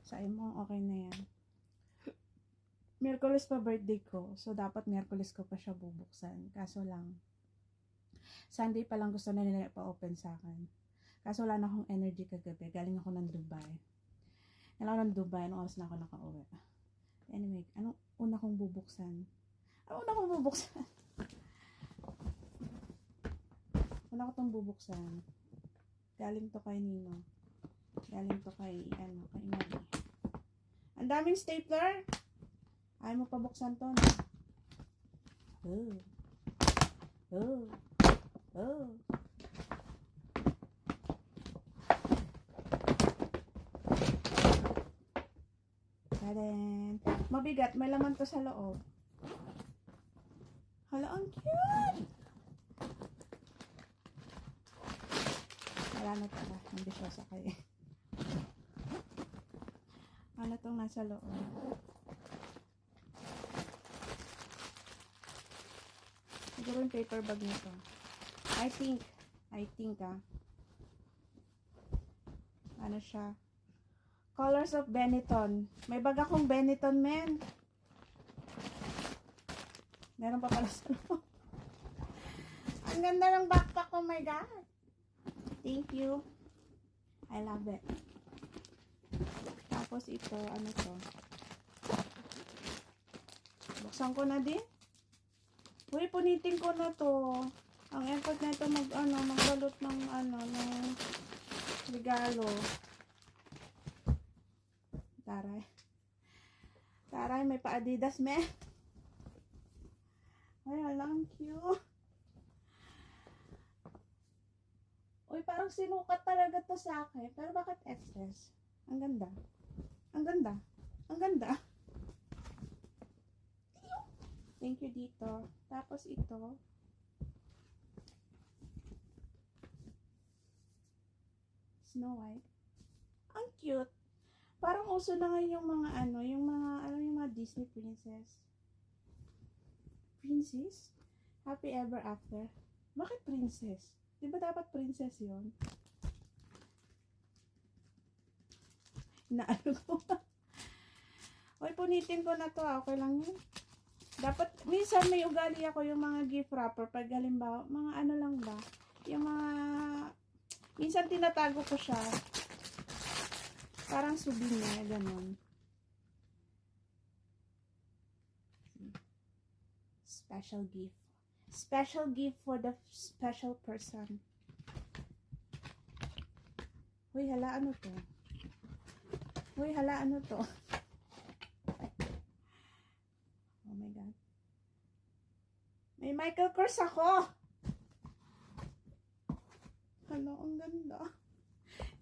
Sa mo, okay na yan. Miyerkules pa birthday ko. So, dapat Miyerkules ko pa siya bubuksan. Kaso lang, Sunday pa lang gusto na nila pa-open sa akin. Kaso wala na akong energy kagabi. Galing ako ng Dubai. Galing ako ng Dubai. Anong oras na ako nakauwi? Anyway, anong una kong bubuksan? Anong una kong bubuksan? Una ko itong bubuksan. Galing to kay Nino. Galing to kay, kay Mami. Ang daming stapler. Ayaw mo pabuksan to, no? Oh. Oh. Oh. Tadaan. Mabigat. May laman to sa loob. Hala, ang cute! Wala na pala. Ambisyosa kayo. Ano tong nasa loob? Siguro yung paper bag nito. I think ano siya? Colors of Benetton. May bag akong Benetton, men. Meron pa pala sa loob. Ang ganda ng backpack, oh my god. Thank you. I love it. Tapos ito, ano to? Buksan ko na din. Uy, punitin ko na to. Ang effort na ito magbalot ng ng regalo. Taray. Taray, may pa-Adidas, me. Ay, alam, cute. Uy, parang sinukat talaga to sa akin. Pero bakit excess? Ang ganda. Ang ganda. Ang ganda. Thank you dito. Tapos ito. Snow White. Ang cute. Parang uso na ngayon yung mga yung mga Disney princess. Princess? Happy Ever After. Bakit princess? Di ba dapat princess yon? Inaano ko. Uy, punitin ko na to. Okay lang yun. Dapat, minsan may ugali ako yung mga gift wrapper. Pag halimbawa, mga ano lang ba? Yung mga, minsan tinatago ko siya. Parang souvenir, ganun. Special gift. Special gift for the special person. Uy, hala, ano to? Uy, hala, ano to? Oh my God. May Michael Kors ako! Hala, ang ganda.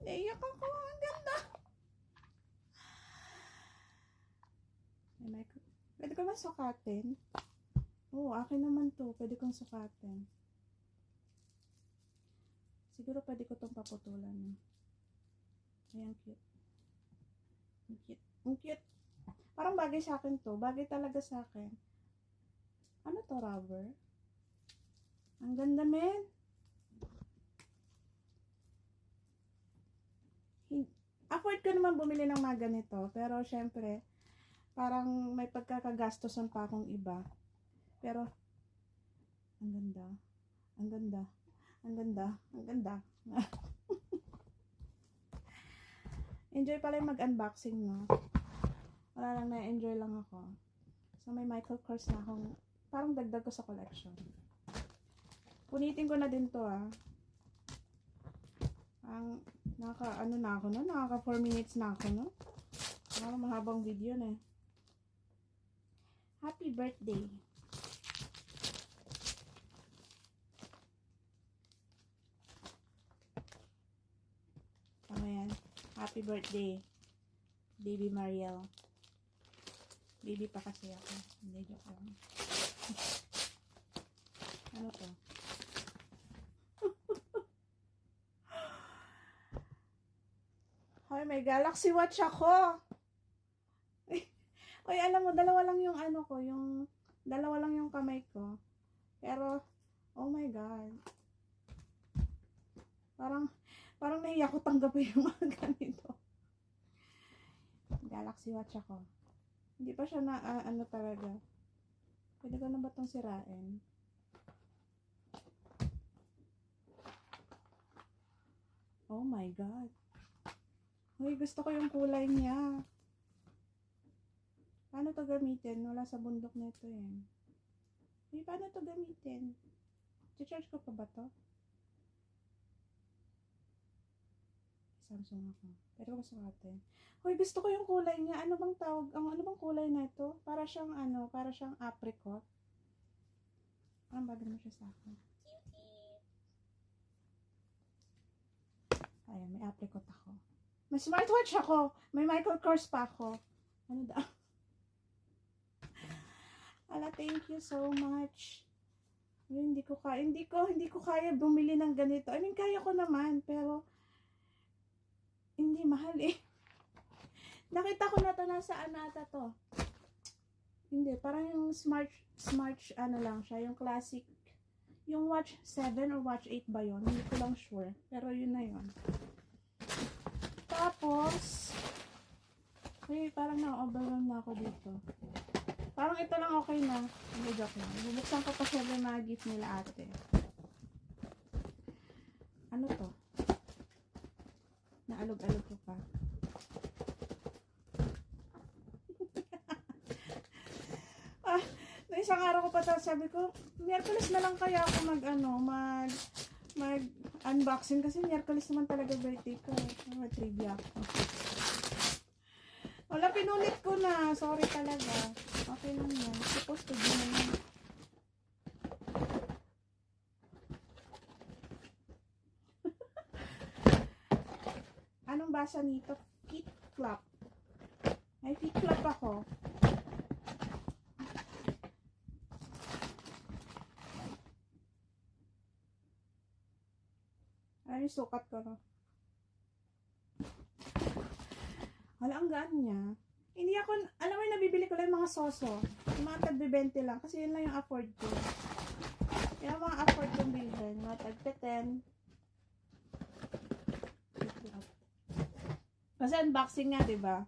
Naiyak ako, ang ganda. May Michael. Pwede ko ba sukatin? Oo, akin naman to. Pwede kong sukatin. Siguro pwede ko tong paputulan. Ayan, cute. Ang cute. Ang cute. Parang bagay sa akin to. Bagay talaga sa akin. Ano to, rubber? Ang ganda, men. Afford ko naman bumili ng mga ganito. Pero, syempre, parang may pagkakagastosan pa akong iba. Pero, ang ganda. Ang ganda. Ang ganda. Ang ganda. Enjoy pala yung mag-unboxing, no? Wala lang, na-enjoy lang ako. So, may Michael Kors na akong, parang dagdag ko sa collection. Punitin ko na din to, ah. Ang, nakaka 4 minutes na ako, no? Mahabang video na, eh. Happy birthday. Ayan. Happy birthday, Baby Mariel. Baby pa kasi ako. Hindi, joke lang. Ano to? Hoy, may Galaxy Watch ako. Oy, alam mo, dalawa lang yung kamay ko. Pero, oh my God. Parang nahiya ko tanggapin yung mga ganito. Galaxy Watch ako. Hindi pa siya na, ano talaga. Pwede ko na ba itong sirain? Oh my God. Uy, gusto ko yung kulay niya. Paano to gamitin? Wala sa bundok nito eh. Uy, paano to gamitin? I-charge ko pa ba to? Samsung ako. Pero gusto natin. Hoy, gusto ko yung kulay niya. Ano bang tawag? Ano bang kulay na ito? Para siyang para siyang apricot. Ang bagay mo siya sa akin. Ayan, may apricot ako. May smartwatch ako. May Michael Kors pa ako. Ano daw? Ala, thank you so much. Hindi ko kaya bumili ng ganito. I mean, kaya ko naman, pero hindi mahal eh. Nakita ko na to nasa ata to. Hindi, parang yung smart lang siya, yung classic. Yung watch 7 or watch 8 ba yun? Hindi ko lang sure. Pero yun na yun. Tapos, parang na-overwhelm na ako dito. Parang ito lang okay na. Hindi, joke lang. Bubuksan ko pa syempre mga gift nila ate. Ano to? Naalog-alog ko pa. Isang araw ko pa sabi ko, Miyerkules na lang kaya ako mag unboxing kasi Miyerkules naman talaga birthday ko. Trivia ako. Wala, pinulit ko na. Sorry talaga. Okay lang yan. Supposed to be naman. Anong basa nito? Feet flap. May feet flap ako. Ay, sukat ko na. Wala, ang gaan niya. Hindi ako, alam mo yung nabibili ko lang yung mga soso. Yung mga tag-20 lang. Kasi yun lang yung afford ko. Yung mga afford kong bilhin. Mga tag-10. Kasi unboxing nga, diba?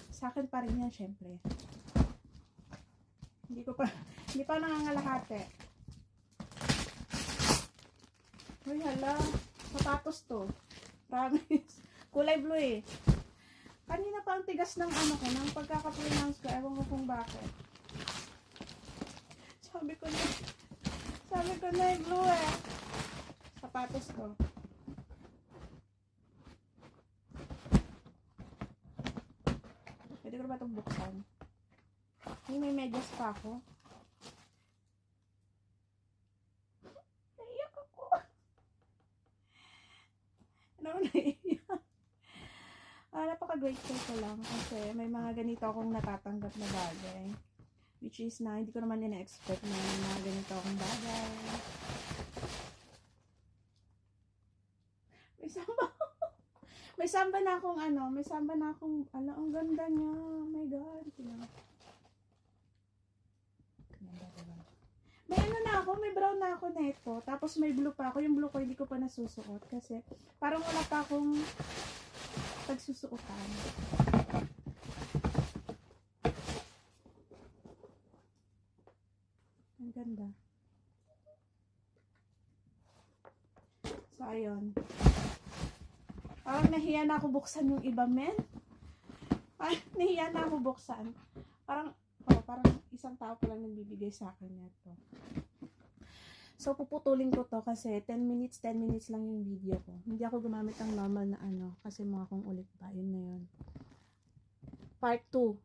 Sa akin pa rin yan, syempre. Hindi pa nangangalahate. Uy, hala. Sapatos to. Promise. Kulay blue eh. Kanina pa ang tigas ng ng pagkaka-pronounce ko. Ewan ko kung bakit. Sabi ko na blue eh. Sapatos to. Pwede ko ba itong buksan? May medyas pa ako. Naiyak ako. Naiyak. Napaka-grateful ko lang kasi may mga ganito akong natatanggap na bagay. Which is na hindi ko naman ina-expect na may mga ganito akong bagay. May samba na akong ang ganda niya. Oh my God. May brown na ako na ito. Tapos may blue pa ako. Yung blue ko hindi ko pa nasusuot kasi parang wala pa akong pagsusuotan. Ang ganda. So, ayun. Parang nahiya na ako buksan yung iba, men. Nahiya na ako buksan. Parang isang tao pa lang nagbibigay sa akin nito. So, puputulin ko to kasi 10 minutes lang yung video ko. Hindi ako gumamit ng normal na kasi mga kung ulit pa. Yun na yun. Part 2.